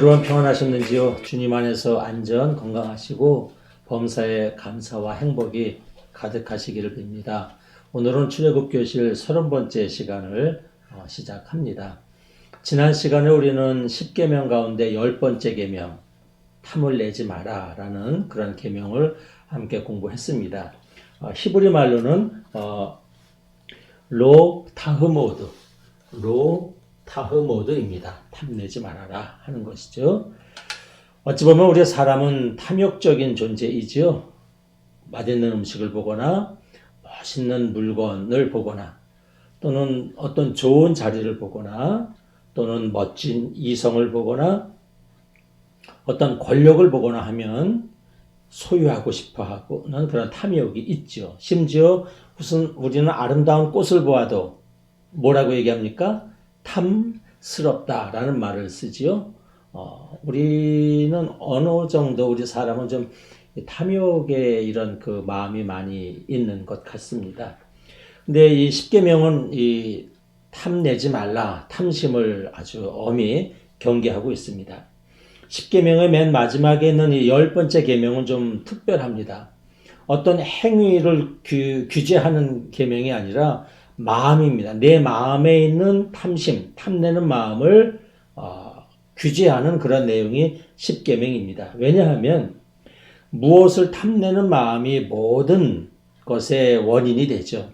여러분 평안하셨는지요? 주님 안에서 안전 건강하시고 범사에 감사와 행복이 가득하시기를 빕니다. 오늘은 출애굽교실 30번째 시간을 시작합니다. 지난 시간에 우리는 10계명 가운데 10번째 계명 탐을 내지 마라 라는 그런 계명을 함께 공부했습니다. 히브리 말로는 로 타흐모드입니다. 탐내지 말아라 하는 것이죠. 어찌 보면 우리 사람은 탐욕적인 존재이지요. 맛있는 음식을 보거나 멋있는 물건을 보거나 또는 어떤 좋은 자리를 보거나 또는 멋진 이성을 보거나 어떤 권력을 보거나 하면 소유하고 싶어 하고는 그런 탐욕이 있죠. 심지어 무슨 우리는 아름다운 꽃을 보아도 뭐라고 얘기합니까? 탐스럽다라는 말을 쓰지요. 우리는 어느 정도 우리 사람은 좀 탐욕의 이런 그 마음이 많이 있는 것 같습니다. 근데 이 십계명은 이 탐내지 말라, 탐심을 아주 엄히 경계하고 있습니다. 십계명의 맨 마지막에 있는 이 10번째 계명은 좀 특별합니다. 어떤 행위를 규제하는 계명이 아니라 마음입니다. 내 마음에 있는 탐심, 탐내는 마음을 규제하는 그런 내용이 십계명입니다. 왜냐하면 무엇을 탐내는 마음이 모든 것의 원인이 되죠.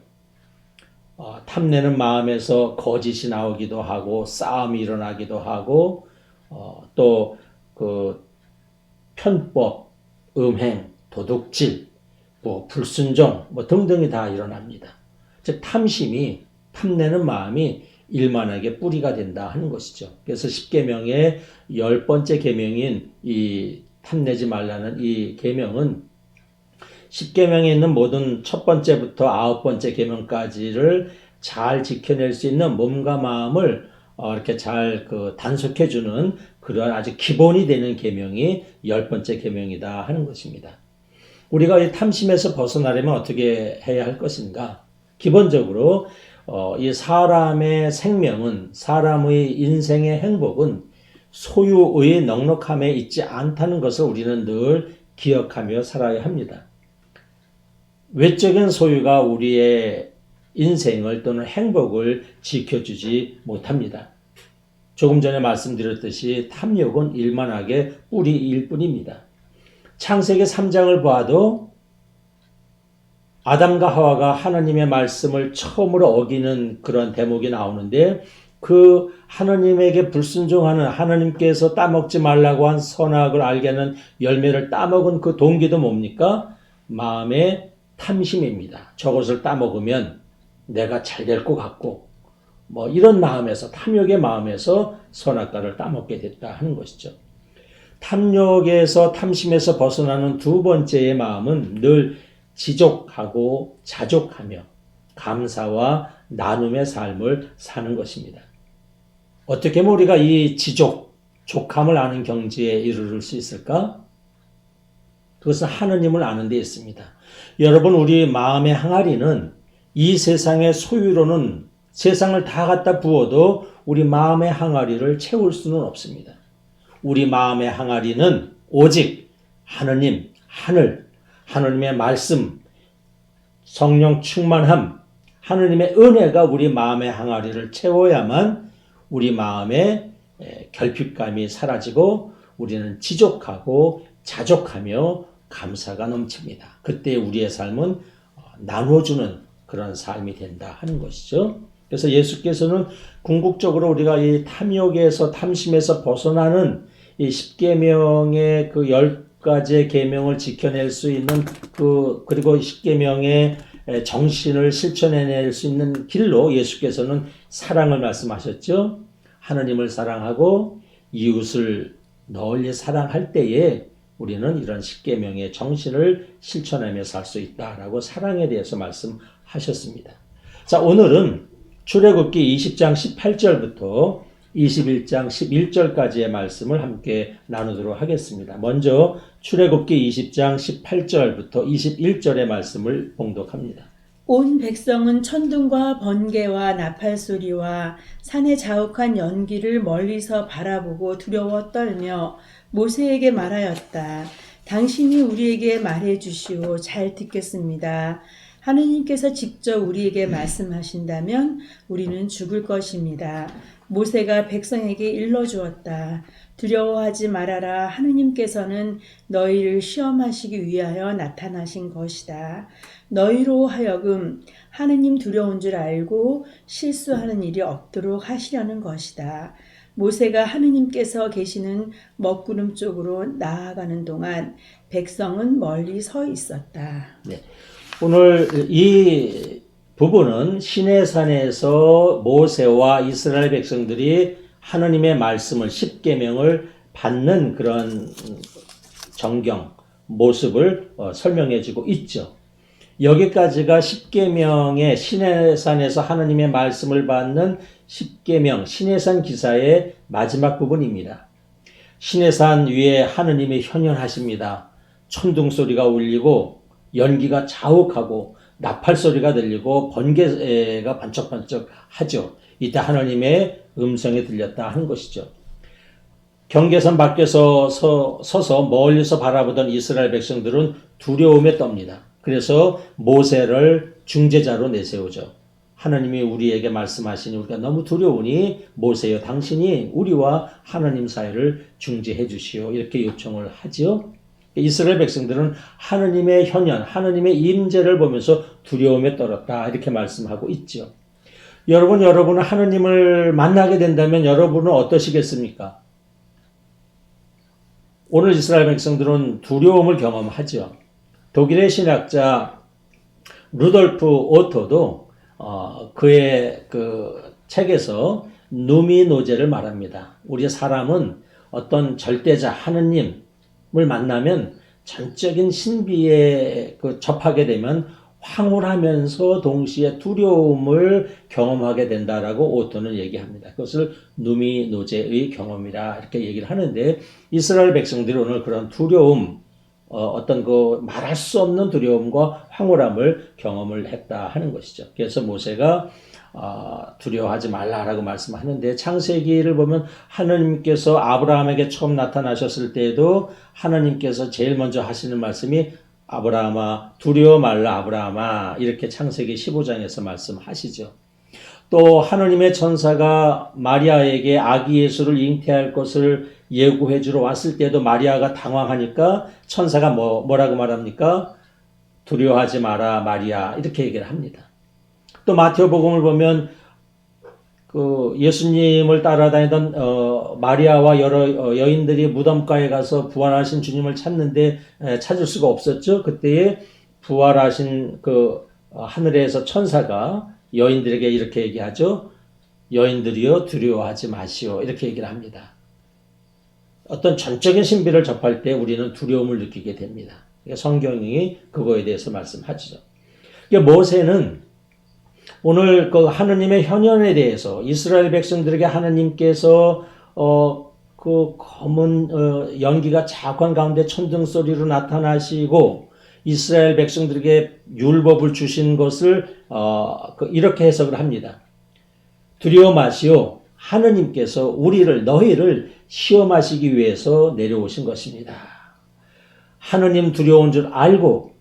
탐내는 마음에서 거짓이 나오기도 하고 싸움이 일어나기도 하고 또 그 편법, 음행, 도둑질, 불순종 등등이 다 일어납니다. 즉 탐심이 탐내는 마음이 일만하게 뿌리가 된다 하는 것이죠. 그래서 십계명의 10번째 계명인 이 탐내지 말라는 이 계명은 십계명에 있는 모든 첫 번째부터 9번째 계명까지를 잘 지켜낼 수 있는 몸과 마음을 이렇게 잘 단속해 주는 그런 아주 기본이 되는 계명이 10번째 계명이다 하는 것입니다. 우리가 이 탐심에서 벗어나려면 어떻게 해야 할 것인가? 기본적으로 이 사람의 생명은, 사람의 인생의 행복은 소유의 넉넉함에 있지 않다는 것을 우리는 늘 기억하며 살아야 합니다. 외적인 소유가 우리의 인생을 또는 행복을 지켜주지 못합니다. 조금 전에 말씀드렸듯이 탐욕은 일만하게 뿌리일 뿐입니다. 창세기 3장을 보아도 아담과 하와가 하나님의 말씀을 처음으로 어기는 그런 대목이 나오는데 그 하나님에게 불순종하는 하나님께서 따먹지 말라고 한 선악을 알게 하는 열매를 따먹은 그 동기도 뭡니까? 마음의 탐심입니다. 저것을 따먹으면 내가 잘 될 것 같고 이런 마음에서 탐욕의 마음에서 선악과를 따먹게 됐다 하는 것이죠. 탐욕에서 탐심에서 벗어나는 두 번째의 마음은 늘 지족하고 자족하며 감사와 나눔의 삶을 사는 것입니다. 어떻게 하면 우리가 이 족함을 아는 경지에 이르를 수 있을까? 그것은 하느님을 아는 데 있습니다. 여러분, 우리 마음의 항아리는 이 세상의 소유로는 세상을 다 갖다 부어도 우리 마음의 항아리를 채울 수는 없습니다. 우리 마음의 항아리는 오직 하느님, 하늘, 하느님의 말씀, 성령 충만함, 하느님의 은혜가 우리 마음의 항아리를 채워야만 우리 마음의 결핍감이 사라지고 우리는 지족하고 자족하며 감사가 넘칩니다. 그때 우리의 삶은 나눠주는 그런 삶이 된다 하는 것이죠. 그래서 예수께서는 궁극적으로 우리가 이 탐욕에서 탐심에서 벗어나는 이 십계명의 그 10가지의 계명을 지켜낼 수 있는 그리고 십계명의 정신을 실천해낼 수 있는 길로 예수께서는 사랑을 말씀하셨죠. 하나님을 사랑하고 이웃을 널리 사랑할 때에 우리는 이런 십계명의 정신을 실천하며 살 수 있다라고 사랑에 대해서 말씀하셨습니다. 자, 오늘은 출애굽기 20장 18절부터 21장 11절까지의 말씀을 함께 나누도록 하겠습니다. 먼저 출애굽기 20장 18절부터 21절의 말씀을 봉독합니다. 온 백성은 천둥과 번개와 나팔 소리와 산의 자욱한 연기를 멀리서 바라보고 두려워 떨며 모세에게 말하였다. 당신이 우리에게 말해 주시오. 잘 듣겠습니다. 하느님께서 직접 우리에게 말씀하신다면 우리는 죽을 것입니다. 모세가 백성에게 일러주었다. 두려워하지 말아라. 하느님께서는 너희를 시험하시기 위하여 나타나신 것이다. 너희로 하여금 하느님 두려운 줄 알고 실수하는 일이 없도록 하시려는 것이다. 모세가 하느님께서 계시는 먹구름 쪽으로 나아가는 동안 백성은 멀리 서 있었다. 네. 오늘 이 부분은 시내산에서 모세와 이스라엘 백성들이 하느님의 말씀을 십계명을 받는 그런 정경 모습을 설명해 주고 있죠. 여기까지가 십계명의 시내산에서 하느님의 말씀을 받는 십계명 시내산 기사의 마지막 부분입니다. 시내산 위에 하느님이 현현하십니다. 천둥 소리가 울리고 연기가 자욱하고 나팔 소리가 들리고 번개가 반짝반짝 하죠. 이때 하나님의 음성이 들렸다 하는 것이죠. 경계선 밖에서 서서 멀리서 바라보던 이스라엘 백성들은 두려움에 떱니다. 그래서 모세를 중재자로 내세우죠. 하나님이 우리에게 말씀하시니 우리가 너무 두려우니 모세여 당신이 우리와 하나님 사이를 중재해 주시오. 이렇게 요청을 하죠. 이스라엘 백성들은 하느님의 현현, 하느님의 임재를 보면서 두려움에 떨었다. 이렇게 말씀하고 있죠. 여러분은 하느님을 만나게 된다면 여러분은 어떠시겠습니까? 오늘 이스라엘 백성들은 두려움을 경험하죠. 독일의 신학자 루돌프 오토도 그의 그 책에서 누미노제를 말합니다. 우리 사람은 어떤 절대자 하느님을 만나면 전적인 신비에 접하게 되면 황홀하면서 동시에 두려움을 경험하게 된다라고 오토는 얘기합니다. 그것을 누미노제의 경험이라 이렇게 얘기를 하는데 이스라엘 백성들이 오늘 그런 두려움, 어떤 그 말할 수 없는 두려움과 황홀함을 경험을 했다 하는 것이죠. 그래서 모세가 두려워하지 말라라고 말씀하는데 창세기를 보면 하나님께서 아브라함에게 처음 나타나셨을 때에도 하나님께서 제일 먼저 하시는 말씀이 아브라함아 두려워 말라 아브라함아 이렇게 창세기 15장에서 말씀하시죠. 또 하느님의 천사가 마리아에게 아기 예수를 잉태할 것을 예고해 주러 왔을 때도 마리아가 당황하니까 천사가 뭐라고 말합니까? 두려워하지 마라 마리아 이렇게 얘기를 합니다. 또 마태복음을 보면 그 예수님을 따라다니던 마리아와 여러 여인들이 무덤가에 가서 부활하신 주님을 찾는데 찾을 수가 없었죠. 그때에 부활하신 그 하늘에서 천사가 여인들에게 이렇게 얘기하죠. 여인들이여 두려워하지 마시오. 이렇게 얘기를 합니다. 어떤 전적인 신비를 접할 때 우리는 두려움을 느끼게 됩니다. 성경이 그거에 대해서 말씀하죠. 모세는 오늘 그 하느님의 현현에 대해서 이스라엘 백성들에게 하느님께서 그 검은 연기가 자욱한 가운데 천둥 소리로 나타나시고 이스라엘 백성들에게 율법을 주신 것을 이렇게 해석을 합니다. 두려워 마시오. 하느님께서 너희를 시험하시기 위해서 내려오신 것입니다. 하느님 두려운 줄 알고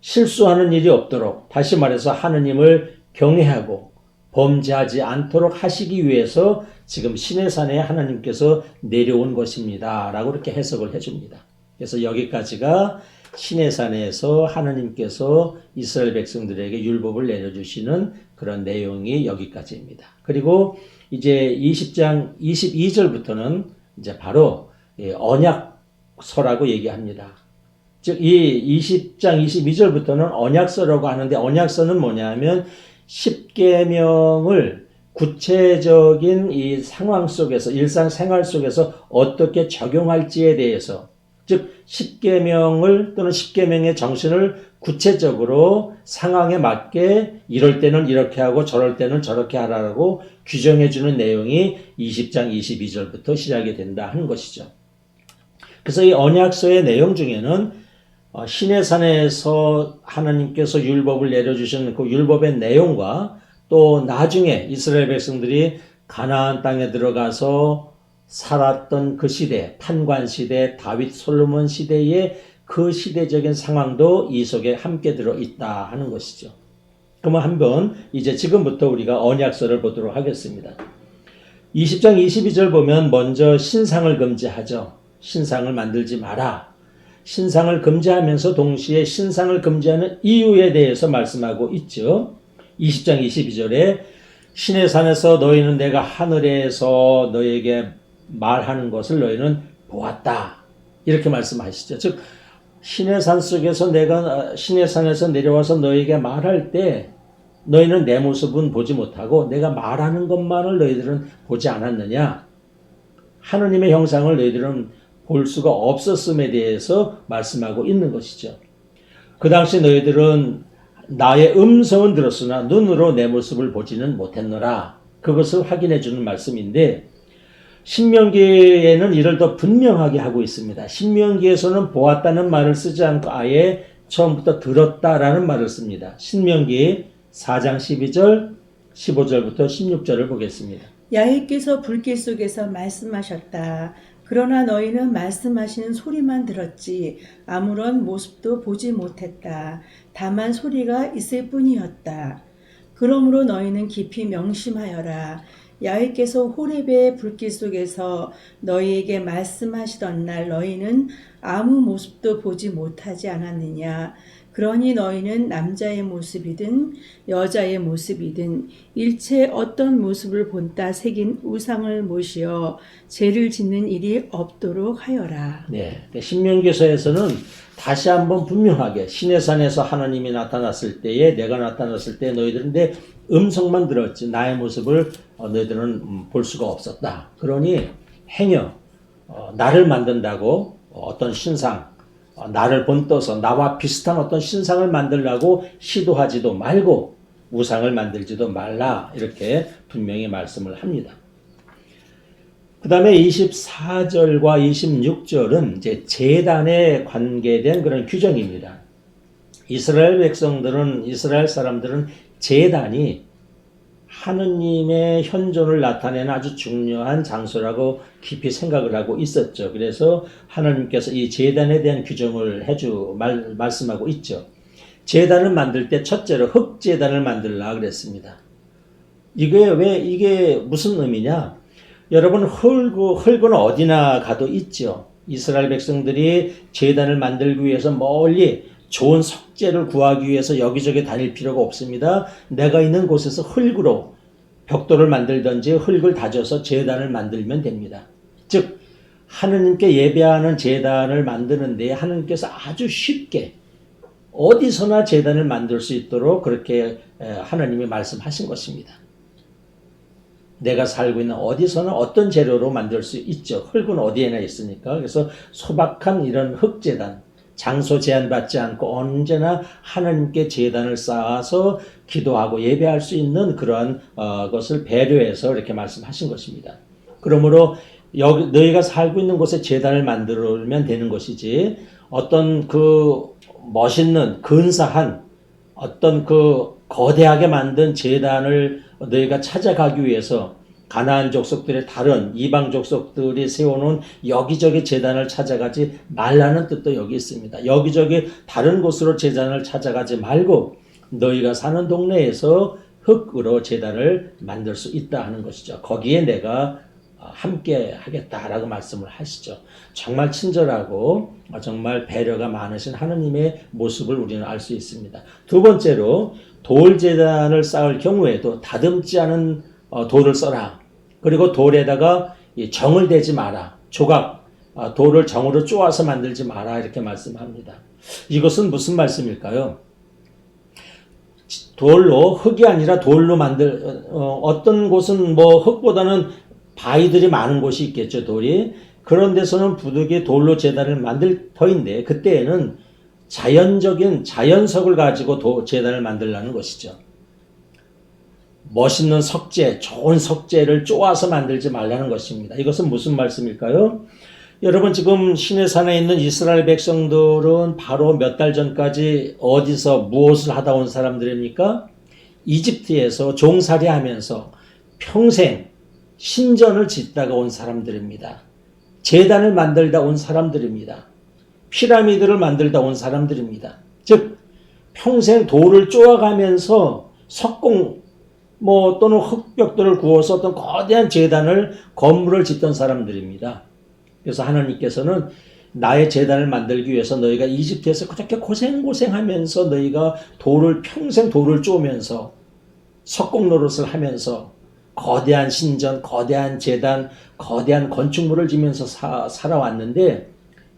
실수하는 일이 없도록 다시 말해서 하느님을 경외하고 범죄하지 않도록 하시기 위해서 지금 시내산에 하나님께서 내려온 것입니다. 라고 이렇게 해석을 해줍니다. 그래서 여기까지가 시내산에서 하나님께서 이스라엘 백성들에게 율법을 내려주시는 그런 내용이 여기까지입니다. 그리고 이제 20장 22절부터는 이제 바로 언약서라고 얘기합니다. 즉, 이 20장 22절부터는 언약서라고 하는데 언약서는 뭐냐면 십계명을 구체적인 이 상황 속에서 일상생활 속에서 어떻게 적용할지에 대해서 즉 십계명을 또는 십계명의 정신을 구체적으로 상황에 맞게 이럴 때는 이렇게 하고 저럴 때는 저렇게 하라고 규정해 주는 내용이 20장 22절부터 시작이 된다 하는 것이죠. 그래서 이 언약서의 내용 중에는 시내산에서 하나님께서 율법을 내려주신 그 율법의 내용과 또 나중에 이스라엘 백성들이 가나안 땅에 들어가서 살았던 그 시대, 판관 시대, 다윗 솔로몬 시대의 그 시대적인 상황도 이 속에 함께 들어있다 하는 것이죠. 그러면 한번 이제 지금부터 우리가 언약서를 보도록 하겠습니다. 20장 22절 보면 먼저 신상을 금지하죠. 신상을 만들지 마라. 신상을 금지하면서 동시에 신상을 금지하는 이유에 대해서 말씀하고 있죠. 20장 22절에 신의 산에서 너희는 내가 하늘에서 너희에게 말하는 것을 너희는 보았다. 이렇게 말씀하시죠. 즉 신의 산 속에서 내가 신의 산에서 내려와서 너희에게 말할 때 너희는 내 모습은 보지 못하고 내가 말하는 것만을 너희들은 보지 않았느냐. 하느님의 형상을 너희들은 볼 수가 없었음에 대해서 말씀하고 있는 것이죠. 그 당시 너희들은 나의 음성은 들었으나 눈으로 내 모습을 보지는 못했노라. 그것을 확인해 주는 말씀인데 신명기에는 이를 더 분명하게 하고 있습니다. 신명기에서는 보았다는 말을 쓰지 않고 아예 처음부터 들었다라는 말을 씁니다. 신명기 4장 12절, 15절부터 16절을 보겠습니다. 야훼께서 불길 속에서 말씀하셨다. 그러나 너희는 말씀하시는 소리만 들었지 아무런 모습도 보지 못했다. 다만 소리가 있을 뿐이었다. 그러므로 너희는 깊이 명심하여라. 야훼께서 호렙의 불길 속에서 너희에게 말씀하시던 날 너희는 아무 모습도 보지 못하지 않았느냐. 그러니 너희는 남자의 모습이든 여자의 모습이든 일체 어떤 모습을 본따 새긴 우상을 모시어 죄를 짓는 일이 없도록 하여라. 네, 신명기서에서는 다시 한번 분명하게 신의 산에서 하나님이 나타났을 때에 내가 나타났을 때 너희들은 내 음성만 들었지 나의 모습을 너희들은 볼 수가 없었다. 그러니 행여 나를 만든다고 어떤 신상 나를 본떠서 나와 비슷한 어떤 신상을 만들려고 시도하지도 말고 우상을 만들지도 말라 이렇게 분명히 말씀을 합니다. 그 다음에 24절과 26절은 이제 제단에 관계된 그런 규정입니다. 이스라엘 사람들은 제단이 하느님의 현존을 나타내는 아주 중요한 장소라고 깊이 생각을 하고 있었죠. 그래서 하나님께서 이 제단에 대한 규정을 말씀하고 있죠. 제단을 만들 때 첫째로 흙제단을 만들라 그랬습니다. 이게 무슨 의미냐? 여러분 흙은 어디나 가도 있죠. 이스라엘 백성들이 제단을 만들기 위해서 멀리 좋은 석재를 구하기 위해서 여기저기 다닐 필요가 없습니다. 내가 있는 곳에서 흙으로 벽돌을 만들든지 흙을 다져서 제단을 만들면 됩니다. 즉 하느님께 예배하는 제단을 만드는데 하느님께서 아주 쉽게 어디서나 제단을 만들 수 있도록 그렇게 하나님이 말씀하신 것입니다. 내가 살고 있는 어디서나 어떤 재료로 만들 수 있죠. 흙은 어디에나 있으니까. 그래서 소박한 이런 흙제단, 장소 제한받지 않고 언제나 하나님께 제단을 쌓아서 기도하고 예배할 수 있는 그러한 것을 배려해서 이렇게 말씀하신 것입니다. 그러므로 너희가 살고 있는 곳에 제단을 만들면 되는 것이지 어떤 그 멋있는 근사한 어떤 그 거대하게 만든 제단을 너희가 찾아가기 위해서 가나안 족속들의 다른 이방 족속들이 세워놓은 여기저기 제단을 찾아가지 말라는 뜻도 여기 있습니다. 여기저기 다른 곳으로 제단을 찾아가지 말고 너희가 사는 동네에서 흙으로 제단을 만들 수 있다 하는 것이죠. 거기에 내가 함께 하겠다라고 말씀을 하시죠. 정말 친절하고 정말 배려가 많으신 하느님의 모습을 우리는 알 수 있습니다. 두 번째로 돌제단을 쌓을 경우에도 다듬지 않은 돌을 써라. 그리고 돌에다가 정을 대지 마라. 돌을 정으로 쪼아서 만들지 마라. 이렇게 말씀합니다. 이것은 무슨 말씀일까요? 흙이 아니라 돌로 어떤 곳은 흙보다는 바위들이 많은 곳이 있겠죠, 돌이. 그런 데서는 부득이 돌로 제단을 만들 터인데, 그때에는 자연적인 자연석을 가지고 제단을 만들라는 것이죠. 멋있는 석재, 좋은 석재를 쪼아서 만들지 말라는 것입니다. 이것은 무슨 말씀일까요? 여러분 지금 시내산에 있는 이스라엘 백성들은 바로 몇 달 전까지 어디서 무엇을 하다 온 사람들입니까? 이집트에서 종살이 하면서 평생 신전을 짓다가 온 사람들입니다. 제단을 만들다 온 사람들입니다. 피라미드를 만들다 온 사람들입니다. 즉 평생 돌을 쪼아가면서 석공 또는 흙벽돌을 구워서 어떤 거대한 제단을 건물을 짓던 사람들입니다. 그래서 하나님께서는 나의 제단을 만들기 위해서 너희가 이집트에서 그렇게 고생하면서 너희가 평생 돌을 쪼면서 석공 노릇을 하면서 거대한 신전, 거대한 제단, 거대한 건축물을 지면서 살아왔는데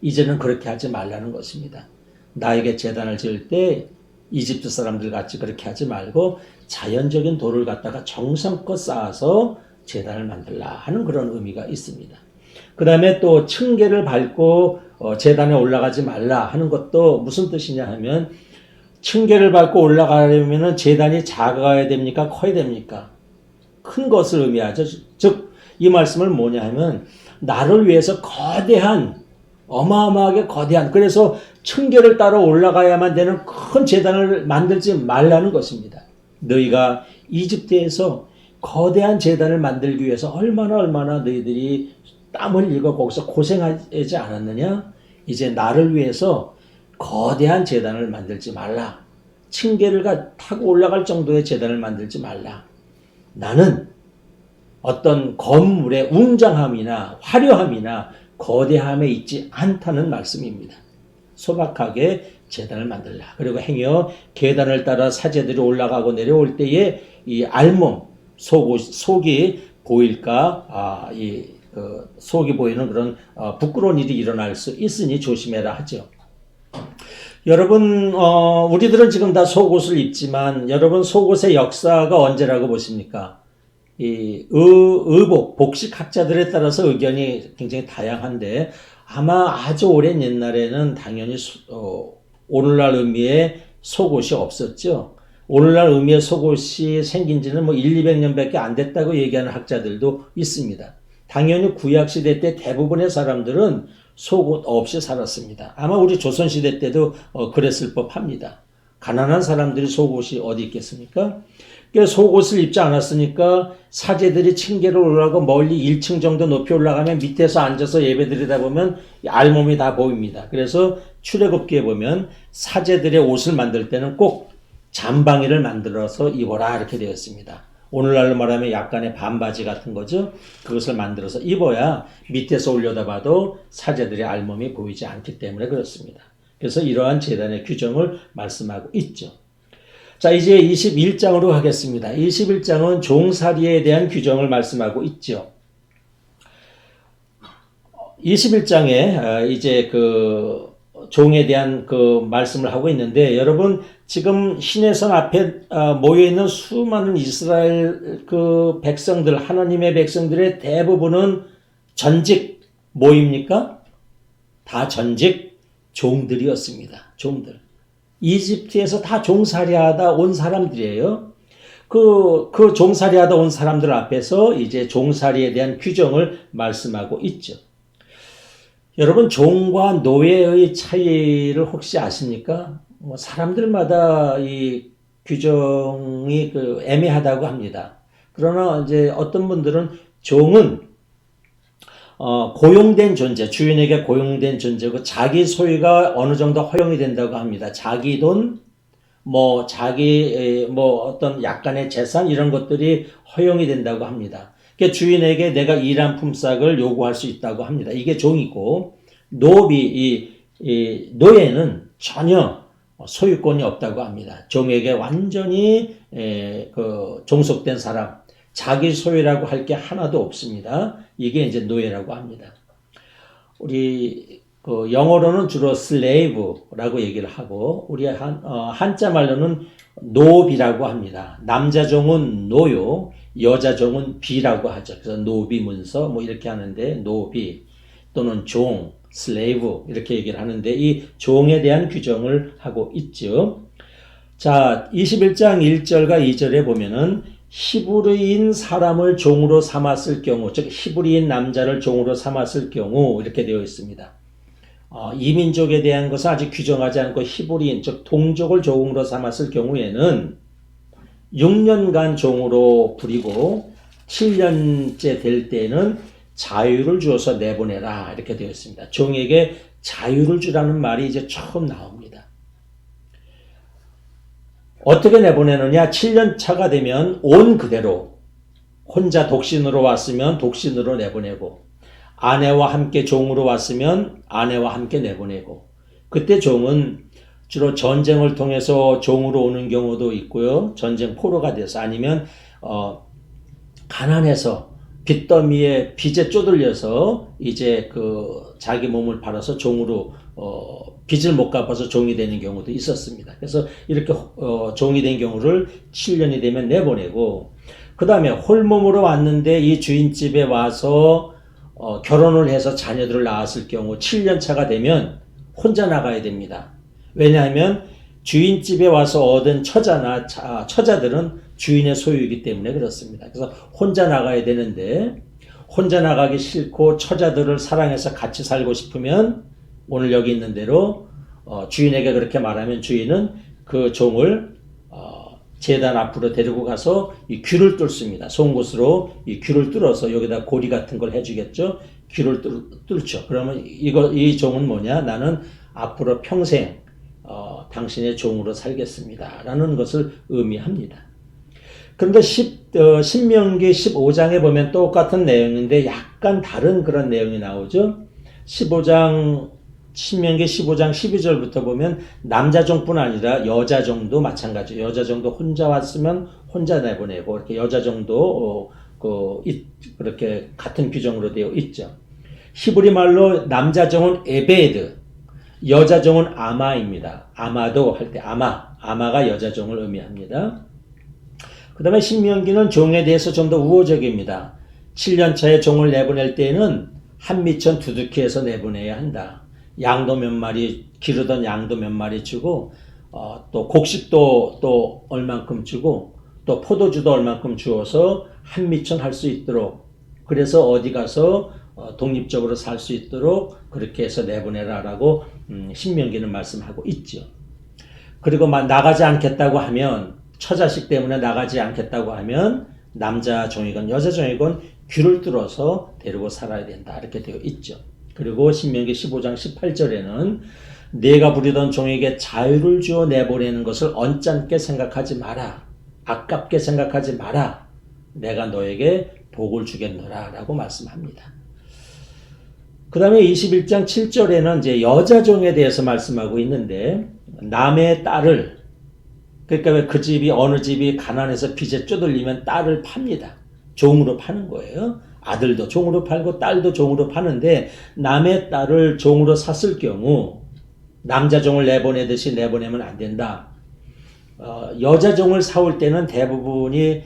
이제는 그렇게 하지 말라는 것입니다. 나에게 제단을 지을 때 이집트 사람들 같이 그렇게 하지 말고 자연적인 돌을 갖다가 정성껏 쌓아서 제단을 만들라 하는 그런 의미가 있습니다. 그 다음에 또 층계를 밟고 제단에 올라가지 말라 하는 것도 무슨 뜻이냐 하면 층계를 밟고 올라가려면 제단이 작아야 됩니까? 커야 됩니까? 큰 것을 의미하죠. 즉 이 말씀을 뭐냐 하면 나를 위해서 어마어마하게 거대한 그래서 층계를 따라 올라가야만 되는 큰 제단을 만들지 말라는 것입니다. 너희가 이집트에서 거대한 제단을 만들기 위해서 얼마나 너희들이 땀 흘리고 거기서 고생하지 않았느냐? 이제 나를 위해서 거대한 제단을 만들지 말라. 층계를 타고 올라갈 정도의 제단을 만들지 말라. 나는 어떤 건물의 웅장함이나 화려함이나 거대함에 있지 않다는 말씀입니다. 소박하게 제단을 만들라. 그리고 행여 계단을 따라 사제들이 올라가고 내려올 때에 이 알몸, 속이 보일까, 속이 보이는 그런 부끄러운 일이 일어날 수 있으니 조심해라 하죠. 여러분, 우리들은 지금 다 속옷을 입지만 여러분 속옷의 역사가 언제라고 보십니까? 이 복식학자들에 따라서 의견이 굉장히 다양한데 아마 아주 오랜 옛날에는 당연히 오늘날 의미의 속옷이 없었죠. 오늘날 의미의 속옷이 생긴 지는 100~200년밖에 안 됐다고 얘기하는 학자들도 있습니다. 당연히 구약시대 때 대부분의 사람들은 속옷 없이 살았습니다. 아마 우리 조선시대 때도 그랬을 법합니다. 가난한 사람들이 속옷이 어디 있겠습니까? 속옷을 입지 않았으니까 사제들이 층계를 올라가고 멀리 1층 정도 높이 올라가면 밑에서 앉아서 예배드리다 보면 알몸이 다 보입니다. 그래서 출애굽기에 보면 사제들의 옷을 만들 때는 꼭 잠방이를 만들어서 입어라 이렇게 되어 있습니다. 오늘날로 말하면 약간의 반바지 같은 거죠. 그것을 만들어서 입어야 밑에서 올려다봐도 사제들의 알몸이 보이지 않기 때문에 그렇습니다. 그래서 이러한 제단의 규정을 말씀하고 있죠. 자, 이제 21장으로 가겠습니다. 21장은 종살이에 대한 규정을 말씀하고 있죠. 21장에 이제 종에 대한 말씀을 하고 있는데 여러분 지금 시내산 앞에 모여 있는 수많은 이스라엘 백성들 하나님의 백성들의 대부분은 전직 뭐입니까? 다 전직 종들이었습니다. 종들. 이집트에서 다 종살이하다 온 사람들이에요. 그 종살이하다 온 사람들 앞에서 이제 종살이에 대한 규정을 말씀하고 있죠. 여러분 종과 노예의 차이를 혹시 아십니까? 사람들마다 이 규정이 애매하다고 합니다. 그러나 이제 어떤 분들은 종은 고용된 존재, 주인에게 고용된 존재고 자기 소유가 어느 정도 허용이 된다고 합니다. 자기 돈, 어떤 약간의 재산 이런 것들이 허용이 된다고 합니다. 그러니까 주인에게 내가 일한 품삯을 요구할 수 있다고 합니다. 이게 종이고 노예는 전혀 소유권이 없다고 합니다. 종에게 완전히 종속된 사람. 자기 소유라고 할 게 하나도 없습니다. 이게 이제 노예라고 합니다. 우리 영어로는 주로 slave라고 얘기를 하고 우리 한자 말로는 노비라고 합니다. 남자 종은 노요, 여자 종은 비라고 하죠. 그래서 노비 문서 이렇게 하는데 노비 또는 종, slave 이렇게 얘기를 하는데 이 종에 대한 규정을 하고 있죠. 자, 21장 1절과 2절에 보면은 히브리인 사람을 종으로 삼았을 경우, 즉 히브리인 남자를 종으로 삼았을 경우 이렇게 되어 있습니다. 이민족에 대한 것은 아직 규정하지 않고 히브리인, 즉 동족을 종으로 삼았을 경우에는 6년간 종으로 부리고 7년째 될 때는 자유를 주어서 내보내라 이렇게 되어 있습니다. 종에게 자유를 주라는 말이 이제 처음 나옵니다. 어떻게 내보내느냐? 7년 차가 되면 온 그대로 혼자 독신으로 왔으면 독신으로 내보내고 아내와 함께 종으로 왔으면 아내와 함께 내보내고 그때 종은 주로 전쟁을 통해서 종으로 오는 경우도 있고요. 전쟁 포로가 돼서 아니면 가난해서 빚더미에 빚에 쪼들려서 이제 그 자기 몸을 팔아서 종으로 빚을 못 갚아서 종이 되는 경우도 있었습니다. 그래서 이렇게 종이 된 경우를 7년이 되면 내보내고 그 다음에 홀몸으로 왔는데 이 주인집에 와서 결혼을 해서 자녀들을 낳았을 경우 7년 차가 되면 혼자 나가야 됩니다. 왜냐하면 주인집에 와서 얻은 처자들은 주인의 소유이기 때문에 그렇습니다. 그래서 혼자 나가야 되는데 혼자 나가기 싫고 처자들을 사랑해서 같이 살고 싶으면 오늘 여기 있는 대로 주인에게 그렇게 말하면 주인은 그 종을 제단 앞으로 데리고 가서 이 귀를 뚫습니다. 송곳으로 이 귀를 뚫어서 여기다 고리 같은 걸 해주겠죠. 귀를 뚫죠. 그러면 이 종은 뭐냐? 나는 앞으로 평생 당신의 종으로 살겠습니다. 라는 것을 의미합니다. 그런데 신명기 15장에 보면 똑같은 내용인데 약간 다른 그런 내용이 나오죠. 신명기 15장 12절부터 보면 남자종뿐 아니라 여자종도 마찬가지예요. 여자종도 혼자 왔으면 혼자 내보내고 이렇게 여자종도 그렇게 같은 규정으로 되어 있죠. 히브리 말로 남자종은 에베드, 여자종은 아마입니다. 아마도 할 때 아마가 여자종을 의미합니다. 그 다음에 신명기는 종에 대해서 좀 더 우호적입니다. 7년 차에 종을 내보낼 때에는 한미천 두둑히 해서 내보내야 한다. 양도 몇 마리, 기르던 양도 몇 마리 주고 또 곡식도 또 얼만큼 주고 또 포도주도 얼만큼 주어서 한미천 할 수 있도록 그래서 어디 가서 독립적으로 살 수 있도록 그렇게 해서 내보내라라고 신명기는 말씀하고 있죠. 그리고 나가지 않겠다고 하면 처자식 때문에 나가지 않겠다고 하면 남자 종이건 여자 종이건 귀를 뚫어서 데리고 살아야 된다 이렇게 되어 있죠. 그리고 신명기 15장 18절에는 내가 부리던 종에게 자유를 주어 내보내는 것을 언짢게 생각하지 마라. 아깝게 생각하지 마라. 내가 너에게 복을 주겠노라 라고 말씀합니다. 그 다음에 21장 7절에는 이제 여자종에 대해서 말씀하고 있는데 남의 딸을 그러니까 왜 그 집이 어느 집이 가난해서 빚에 쪼들리면 딸을 팝니다. 종으로 파는 거예요. 아들도 종으로 팔고 딸도 종으로 파는데 남의 딸을 종으로 샀을 경우 남자 종을 내보내듯이 내보내면 안 된다. 여자 종을 사올 때는 대부분이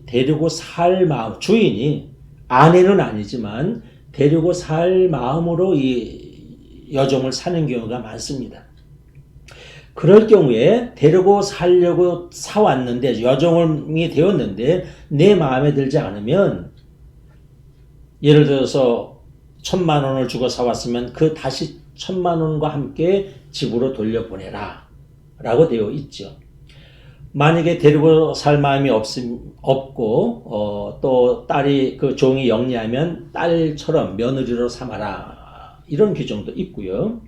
데리고 살 마음, 주인이 아내는 아니지만 데리고 살 마음으로 이 여종을 사는 경우가 많습니다. 그럴 경우에 데리고 살려고 사왔는데 여종이 되었는데 내 마음에 들지 않으면 예를 들어서 1,000만 원을 주고 사왔으면 그 다시 1,000만 원과 함께 집으로 돌려보내라 라고 되어 있죠. 만약에 데리고 살 마음이 없고 또 딸이 그 종이 영리하면 딸처럼 며느리로 삼아라 이런 규정도 있고요.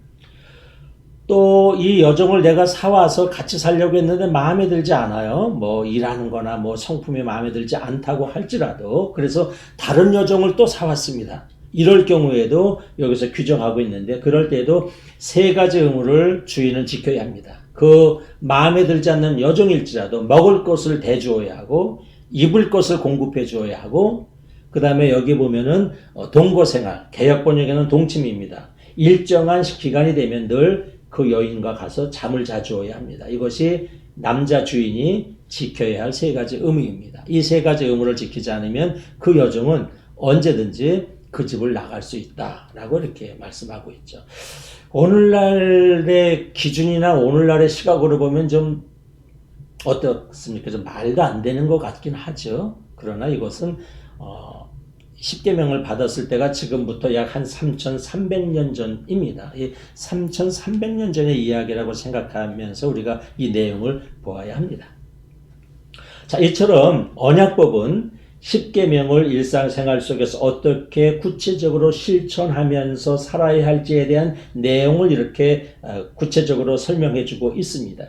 또 이 여종을 내가 사와서 같이 살려고 했는데 마음에 들지 않아요. 뭐 일하는 거나 뭐 성품이 마음에 들지 않다고 할지라도 그래서 다른 여종을 또 사왔습니다. 이럴 경우에도 여기서 규정하고 있는데 그럴 때에도 세 가지 의무를 주인은 지켜야 합니다. 그 마음에 들지 않는 여종일지라도 먹을 것을 대주어야 하고 입을 것을 공급해 주어야 하고 그 다음에 여기 보면은 동거생활, 개역번역에는 동침입니다. 일정한 기간이 되면 늘 그 여인과 가서 잠을 자주어야 합니다. 이것이 남자 주인이 지켜야 할 세 가지 의무입니다. 이 세 가지 의무를 지키지 않으면 그 여종은 언제든지 그 집을 나갈 수 있다라고 이렇게 말씀하고 있죠. 오늘날의 기준이나 오늘날의 시각으로 보면 좀 어떻습니까? 좀 말도 안 되는 것 같긴 하죠. 그러나 이것은 10계명을 받았을 때가 지금부터 약 한 3,300년 전입니다. 이 3,300년 전의 이야기라고 생각하면서 우리가 이 내용을 보아야 합니다. 자, 이처럼 언약법은 10계명을 일상생활 속에서 어떻게 구체적으로 실천하면서 살아야 할지에 대한 내용을 이렇게 구체적으로 설명해 주고 있습니다.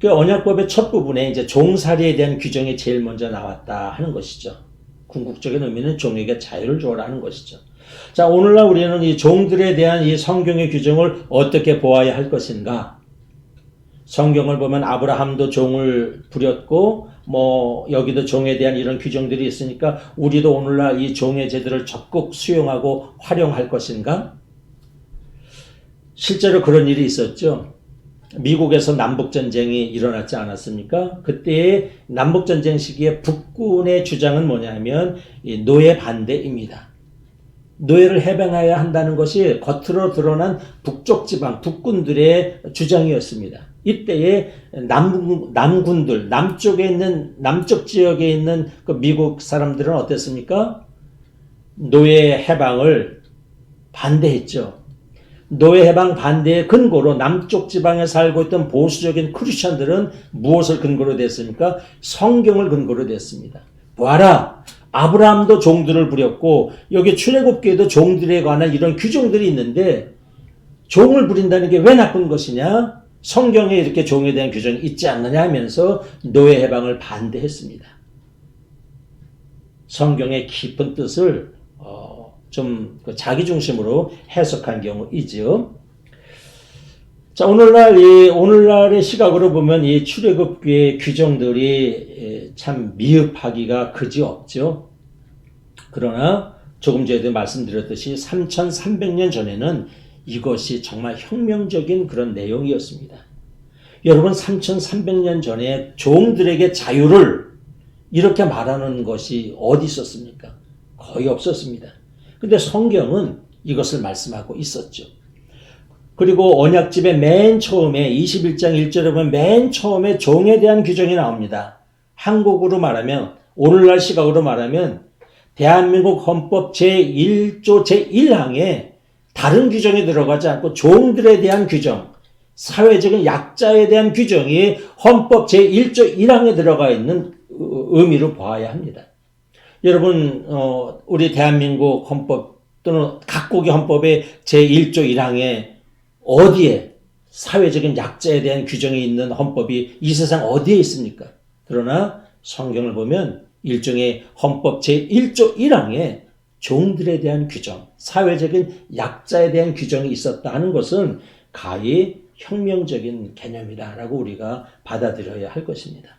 그 언약법의 첫 부분에 이제 종살이에 대한 규정이 제일 먼저 나왔다 하는 것이죠. 궁극적인 의미는 종에게 자유를 주어라 하는 것이죠. 자, 오늘날 우리는 이 종들에 대한 이 성경의 규정을 어떻게 보아야 할 것인가? 성경을 보면 아브라함도 종을 부렸고 여기도 종에 대한 이런 규정들이 있으니까 우리도 오늘날 이 종의 제도를 적극 수용하고 활용할 것인가? 실제로 그런 일이 있었죠. 미국에서 남북전쟁이 일어났지 않았습니까? 그때의 남북전쟁 시기에 북군의 주장은 뭐냐면 이 노예 반대입니다. 노예를 해방해야 한다는 것이 겉으로 드러난 북쪽 지방, 북군들의 주장이었습니다. 이때에 남군들, 남쪽 지역에 있는 그 미국 사람들은 어땠습니까? 노예 해방을 반대했죠. 노예 해방 반대의 근거로 남쪽 지방에 살고 있던 보수적인 크리스천들은 무엇을 근거로 댔습니까? 성경을 근거로 댔습니다. 보아라, 아브라함도 종들을 부렸고 여기 출애굽기에도 종들에 관한 이런 규정들이 있는데 종을 부린다는 게 왜 나쁜 것이냐? 성경에 이렇게 종에 대한 규정이 있지 않느냐 하면서 노예 해방을 반대했습니다. 성경의 깊은 뜻을 좀 자기 중심으로 해석한 경우이죠. 자, 오늘날의 시각으로 보면 이 출애굽기의 규정들이 참 미흡하기가 그지없죠. 그러나 조금 전에도 말씀드렸듯이 3,300년 전에는 이것이 정말 혁명적인 그런 내용이었습니다. 여러분, 3,300년 전에 종들에게 자유를 이렇게 말하는 것이 어디 있었습니까? 거의 없었습니다. 근데 성경은 이것을 말씀하고 있었죠. 그리고 언약집의 맨 처음에 21장 1절에 보면 맨 처음에 종에 대한 규정이 나옵니다. 한국으로 말하면, 오늘날 시각으로 말하면 대한민국 헌법 제1조 제1항에 다른 규정이 들어가지 않고 종들에 대한 규정, 사회적인 약자에 대한 규정이 헌법 제1조 1항에 들어가 있는 의미로 봐야 합니다. 여러분, 우리 대한민국 헌법 또는 각국의 헌법의 제1조 1항에 어디에 사회적인 약자에 대한 규정이 있는 헌법이 이 세상 어디에 있습니까? 그러나 성경을 보면 일종의 헌법 제1조 1항에 종들에 대한 규정, 사회적인 약자에 대한 규정이 있었다 하는 것은 가히 혁명적인 개념이다라고 우리가 받아들여야 할 것입니다.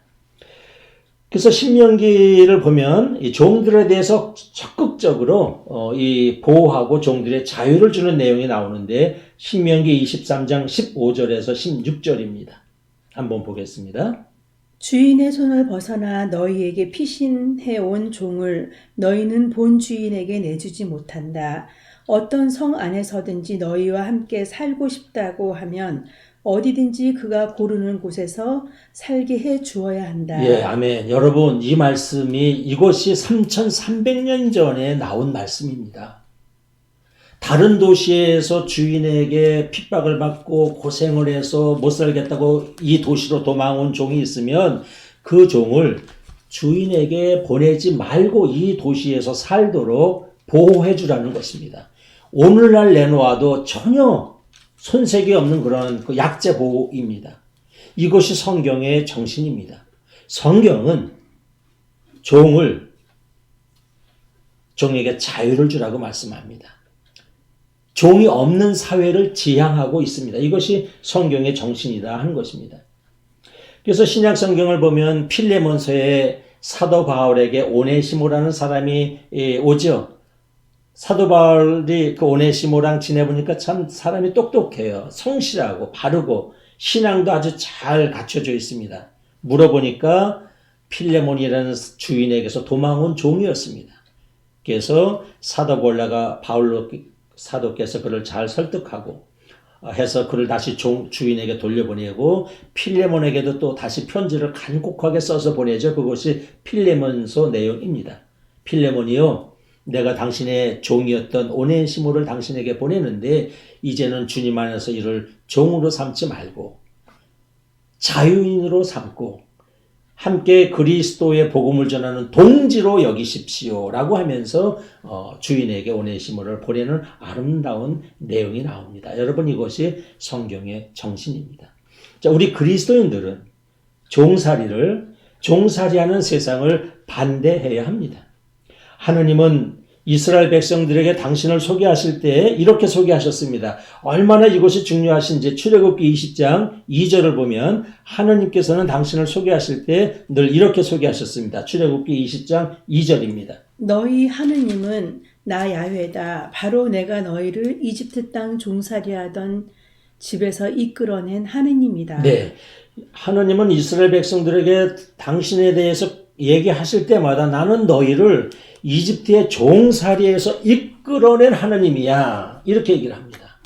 그래서 신명기를 보면 이 종들에 대해서 적극적으로 이 보호하고 종들의 자유를 주는 내용이 나오는데 신명기 23장 15절에서 16절입니다. 한번 보겠습니다. 주인의 손을 벗어나 너희에게 피신해온 종을 너희는 본 주인에게 내주지 못한다. 어떤 성 안에서든지 너희와 함께 살고 싶다고 하면 어디든지 그가 고르는 곳에서 살게 해 주어야 한다. 예, 아멘. 여러분, 이 말씀이 이것이 3,300년 전에 나온 말씀입니다. 다른 도시에서 주인에게 핍박을 받고 고생을 해서 못 살겠다고 이 도시로 도망온 종이 있으면 그 종을 주인에게 보내지 말고 이 도시에서 살도록 보호해 주라는 것입니다. 오늘날 내놓아도 전혀 손색이 없는 그런 그 약자 보호입니다. 이것이 성경의 정신입니다. 성경은 종에게 자유를 주라고 말씀합니다. 종이 없는 사회를 지향하고 있습니다. 이것이 성경의 정신이다 하는 것입니다. 그래서 신약 성경을 보면 필레몬서에 사도 바울에게 오네시모라는 사람이 오죠. 사도 바울이 그 오네시모랑 지내보니까 참 사람이 똑똑해요. 성실하고 바르고 신앙도 아주 잘 갖춰져 있습니다. 물어보니까 필레몬이라는 주인에게서 도망온 종이었습니다. 그래서 사도께서 그를 잘 설득하고 해서 그를 다시 주인에게 돌려보내고 필레몬에게도 또 다시 편지를 간곡하게 써서 보내죠. 그것이 필레몬서 내용입니다. 필레몬이요, 내가 당신의 종이었던 오네시모를 당신에게 보내는데 이제는 주님 안에서 이를 종으로 삼지 말고 자유인으로 삼고 함께 그리스도의 복음을 전하는 동지로 여기십시오라고 하면서 주인에게 오네시모를 보내는 아름다운 내용이 나옵니다. 여러분, 이것이 성경의 정신입니다. 자, 우리 그리스도인들은 종살이하는 세상을 반대해야 합니다. 하느님은 이스라엘 백성들에게 당신을 소개하실 때 이렇게 소개하셨습니다. 얼마나 이것이 중요하신지 출애굽기 20장 2절을 보면 하느님께서는 당신을 소개하실 때 늘 이렇게 소개하셨습니다. 출애굽기 20장 2절입니다. 너희 하느님은 나 야훼다. 바로 내가 너희를 이집트 땅 종살이하던 집에서 이끌어낸 하느님이다. 네, 하느님은 이스라엘 백성들에게 당신에 대해서 얘기하실 때마다 나는 너희를 이집트의 종살이에서 이끌어낸 하느님이야, 이렇게 얘기를 합니다.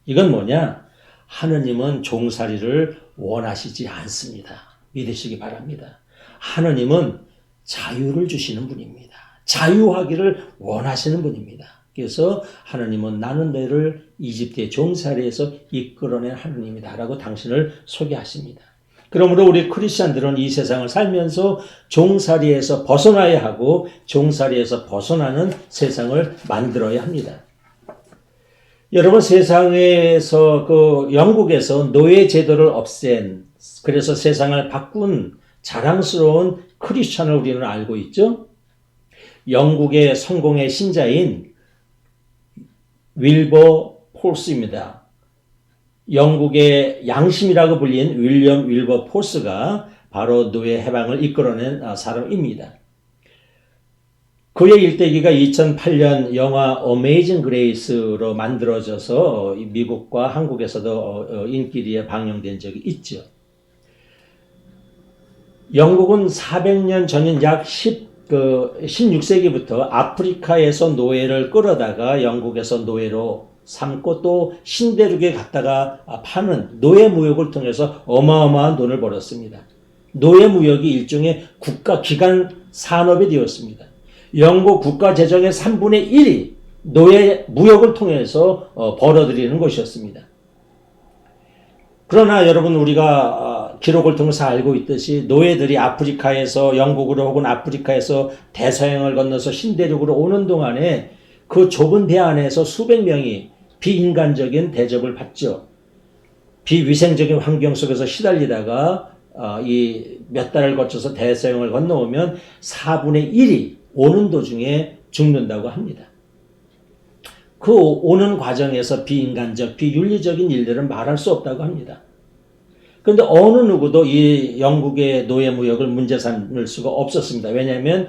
이건 뭐냐? 하느님은 종살이를 원하시지 않습니다. 믿으시기 바랍니다. 하느님은 자유를 주시는 분입니다. 자유하기를 원하시는 분입니다. 그래서 하느님은 나는 너희를 이집트의 종살이에서 이끌어낸 하느님이다 라고 당신을 소개하십니다. 그러므로 우리 크리스찬들은 이 세상을 살면서 종살이에서 벗어나야 하고 종살이에서 벗어나는 세상을 만들어야 합니다. 여러분, 세상에서 영국에서 노예 제도를 없앤, 그래서 세상을 바꾼 자랑스러운 크리스찬을 우리는 알고 있죠. 영국의 성공의 신자인 윌버 폴스입니다. 영국의 양심이라고 불린 윌리엄 윌버 폴스가 바로 노예 해방을 이끌어낸 사람입니다. 그의 일대기가 2008년 영화 어메이징 그레이스로 만들어져서 미국과 한국에서도 인기리에 방영된 적이 있죠. 영국은 400년 전인 약 16세기부터 아프리카에서 노예를 끌어다가 영국에서 노예로 삼고 또 신대륙에 갖다가 파는 노예 무역을 통해서 어마어마한 돈을 벌었습니다. 노예 무역이 일종의 국가 기관 산업이 되었습니다. 영국 국가 재정의 3분의 1이 노예 무역을 통해서 벌어들이는 것이었습니다. 그러나 여러분, 우리가 기록을 통해서 알고 있듯이 노예들이 아프리카에서 영국으로 혹은 아프리카에서 대서양을 건너서 신대륙으로 오는 동안에 그 좁은 배 안에서 수백 명이 비인간적인 대접을 받죠. 비위생적인 환경 속에서 시달리다가 이 몇 달을 거쳐서 대서양을 건너오면 4분의 1이 오는 도중에 죽는다고 합니다. 그 오는 과정에서 비인간적, 비윤리적인 일들은 말할 수 없다고 합니다. 그런데 어느 누구도 이 영국의 노예 무역을 문제 삼을 수가 없었습니다. 왜냐하면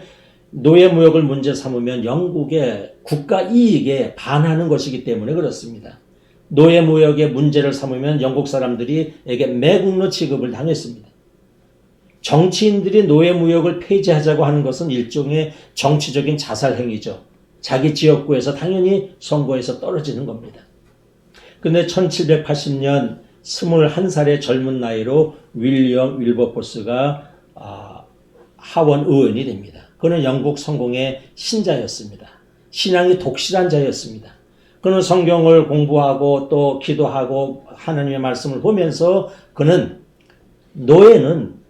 노예 무역을 문제 삼으면 영국의 국가 이익에 반하는 것이기 때문에 그렇습니다. 노예 무역의 문제를 삼으면 영국 사람들에게 매국노 취급을 당했습니다. 정치인들이 노예 무역을 폐지하자고 하는 것은 일종의 정치적인 자살 행위죠. 자기 지역구에서 당연히 선거에서 떨어지는 겁니다. 그런데 1780년 21살의 젊은 나이로 윌리엄 윌버포스가 하원 의원이 됩니다. 그는 영국 성공의 신자였습니다. 신앙이 독실한 자였습니다. 그는 성경을 공부하고 또 기도하고 하나님의 말씀을 보면서 그는 노예는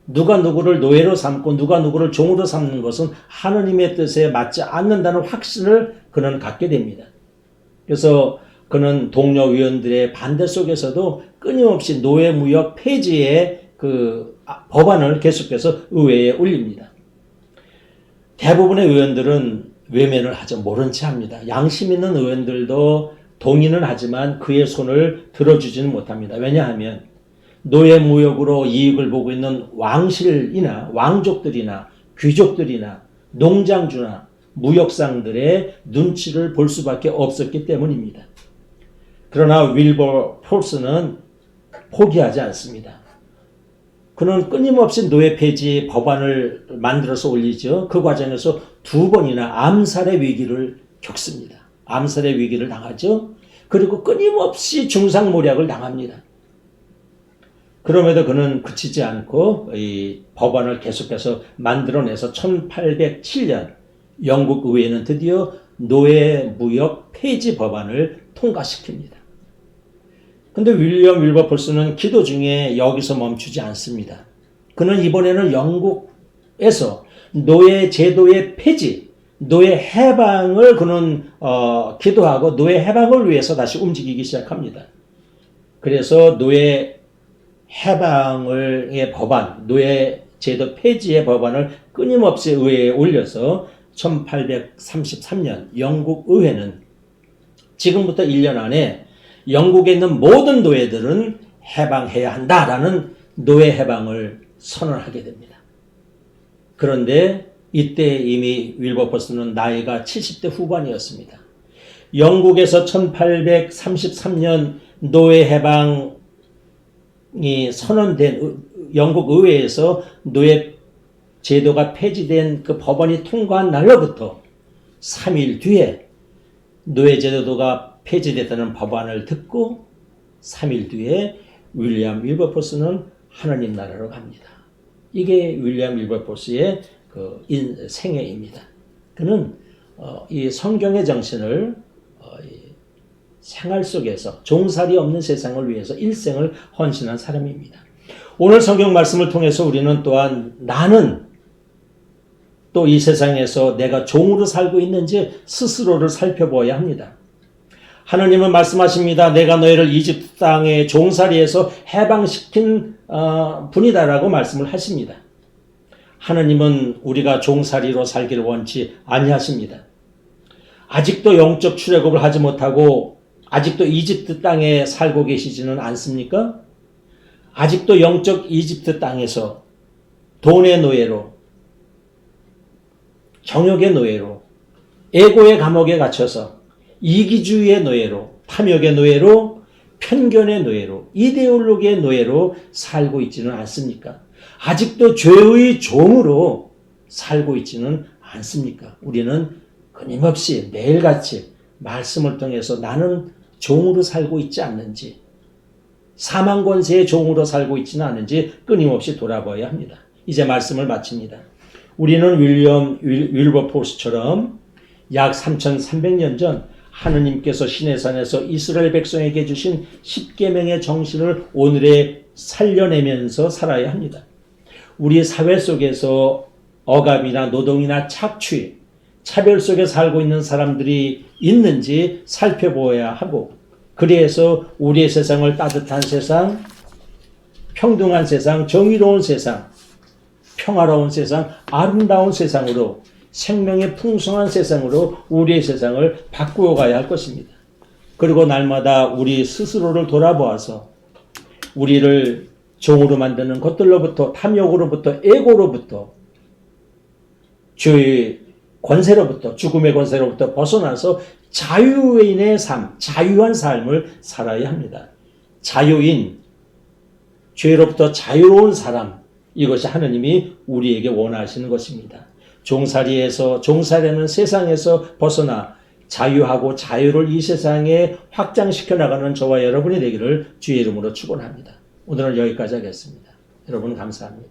누가 누구를 노예로 삼고 누가 누구를 종으로 삼는 것은 하느님의 뜻에 맞지 않는다는 확신을 그는 갖게 됩니다. 그래서 그는 동료 의원들의 반대 속에서도 끊임없이 노예 무역 폐지의 법안을 계속해서 의회에 올립니다. 대부분의 의원들은 외면을 하죠. 모른 채 합니다. 양심 있는 의원들도 동의는 하지만 그의 손을 들어주지는 못합니다. 왜냐하면 노예 무역으로 이익을 보고 있는 왕실이나 왕족들이나 귀족들이나 농장주나 무역상들의 눈치를 볼 수밖에 없었기 때문입니다. 그러나 윌버 폴스는 포기하지 않습니다. 그는 끊임없이 노예 폐지 법안을 만들어서 올리죠. 그 과정에서 2번이나 암살의 위기를 겪습니다. 암살의 위기를 당하죠. 그리고 끊임없이 중상모략을 당합니다. 그럼에도 그는 그치지 않고 이 법안을 계속해서 만들어내서 1807년 영국 의회는 드디어 노예무역 폐지 법안을 통과시킵니다. 근데 윌리엄 윌버포스는 기도 중에 여기서 멈추지 않습니다. 그는 이번에는 영국에서 노예 제도의 폐지, 노예 해방을 그는 기도하고 노예 해방을 위해서 다시 움직이기 시작합니다. 그래서 노예 해방의 법안, 노예 제도 폐지의 법안을 끊임없이 의회에 올려서 1833년 영국 의회는 지금부터 1년 안에 영국에 있는 모든 노예들은 해방해야 한다라는 노예 해방을 선언하게 됩니다. 그런데 이때 이미 윌버포스는 나이가 70대 후반이었습니다. 영국에서 1833년 노예 해방이 선언된 영국 의회에서 노예 제도가 폐지된 그 법안이 통과한 날로부터 3일 뒤에 노예 제도가 폐지됐다는 법안을 듣고 3일 뒤에 윌리엄 윌버포스는 하나님 나라로 갑니다. 이게 윌리엄 윌버포스의 그 생애입니다. 그는 이 성경의 정신을 생활 속에서 종살이 없는 세상을 위해서 일생을 헌신한 사람입니다. 오늘 성경 말씀을 통해서 우리는 또한 나는 또 이 세상에서 내가 종으로 살고 있는지 스스로를 살펴보아야 합니다. 하나님은 말씀하십니다. 내가 너희를 이집트 땅의 종살이에서 해방시킨 분이다라고 말씀을 하십니다. 하나님은 우리가 종살이로 살기를 원치 아니하십니다. 아직도 영적 출애굽을 하지 못하고 아직도 이집트 땅에 살고 계시지는 않습니까? 아직도 영적 이집트 땅에서 돈의 노예로, 정욕의 노예로, 에고의 감옥에 갇혀서 이기주의의 노예로, 탐욕의 노예로, 편견의 노예로, 이데올로기의 노예로 살고 있지는 않습니까? 아직도 죄의 종으로 살고 있지는 않습니까? 우리는 끊임없이 매일같이 말씀을 통해서 나는 종으로 살고 있지 않는지, 사망 권세의 종으로 살고 있지는 않은지 끊임없이 돌아봐야 합니다. 이제 말씀을 마칩니다. 우리는 윌리엄 윌버포스처럼 약 3300년 전 하느님께서 시내산에서 이스라엘 백성에게 주신 10계명의 정신을 오늘에 살려내면서 살아야 합니다. 우리 사회 속에서 억압이나 노동이나 착취, 차별 속에 살고 있는 사람들이 있는지 살펴보아야 하고, 그래서 우리의 세상을 따뜻한 세상, 평등한 세상, 정의로운 세상, 평화로운 세상, 아름다운 세상으로, 생명의 풍성한 세상으로 우리의 세상을 바꾸어 가야 할 것입니다. 그리고 날마다 우리 스스로를 돌아보아서 우리를 종으로 만드는 것들로부터, 탐욕으로부터, 에고로부터, 죄의 권세로부터, 죽음의 권세로부터 벗어나서 자유인의 삶, 자유한 삶을 살아야 합니다. 자유인, 죄로부터 자유로운 사람, 이것이 하느님이 우리에게 원하시는 것입니다. 종살이하는 세상에서 벗어나 자유하고 자유를 이 세상에 확장시켜 나가는 저와 여러분이 되기를 주의 이름으로 축원합니다. 오늘은 여기까지 하겠습니다. 여러분 감사합니다.